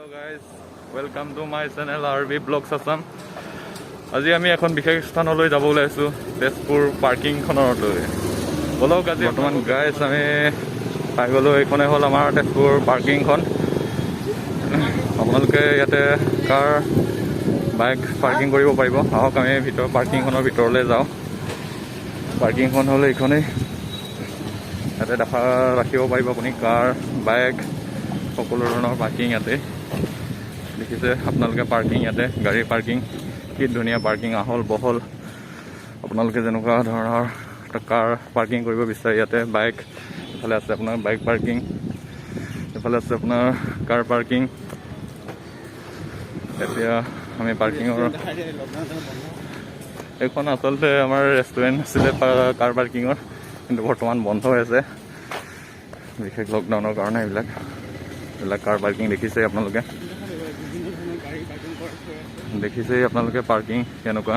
Hello guys, welcome to my channel RV Vlogs Assam. আজি আমি এখন বিশেষ স্থানলৈ যাব ওলাইছোঁ, তেজপুৰ পাৰ্কিংখনলৈ। বলক আজি বৰ্তমান গাইজ আমি পাই গ'লোঁ। এইখনে হ'ল আমাৰ তেজপুৰ পাৰ্কিংখন। আপোনালোকে ইয়াতে কাৰ বাইক পাৰ্কিং কৰিব পাৰিব। আহক আমি পাৰ্কিংখনৰ ভিতৰলৈ যাওঁ। পাৰ্কিংখন হ'ল এইখনেই। ইয়াতে ৰাখিব পাৰিব আপুনি কাৰ বাইক সকলো ধৰণৰ পাৰ্কিং ইয়াতে দেখিছে আপোনালোকে। পাৰ্কিং ইয়াতে গাড়ী পাৰ্কিং, কি ধুনীয়া পাৰ্কিং, আহল বহল। আপোনালোকে যেনেকুৱা ধৰণৰ কাৰ পাৰ্কিং কৰিব বিচাৰে ইয়াতে বাইক, এইফালে আছে আপোনাৰ বাইক পাৰ্কিং, এইফালে আছে আপোনাৰ কাৰ পাৰ্কিং। এতিয়া আমি পাৰ্কিঙৰ এইখন আচলতে আমাৰ ৰেষ্টুৰেণ্ট আছিলে কাৰ পাৰ্কিঙৰ, কিন্তু বৰ্তমান বন্ধ হৈ আছে বিশেষ লকডাউনৰ কাৰণে। এইবিলাক কাৰ পাৰ্কিং দেখিছেই আপোনালোকে, পাৰ্কিং কেনেকুৱা।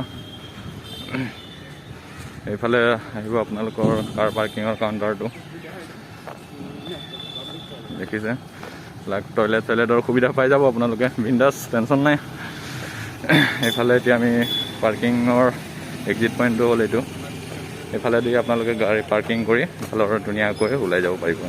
এইফালে আহিব আপোনালোকৰ কাৰ পাৰ্কিঙৰ কাউণ্টাৰটো, দেখিছে। টয়লেটৰ সুবিধা পাই যাব আপোনালোকে, বিন্দাছ, টেনশ্যন নাই। এইফালে এতিয়া আমি পাৰ্কিঙৰ এক্সিট পইণ্টটো হ'ল এইটো। এইফালেদি আপোনালোকে গাড়ী পাৰ্কিং কৰি এইফালৰ ধুনীয়াকৈ ওলাই যাব পাৰিব।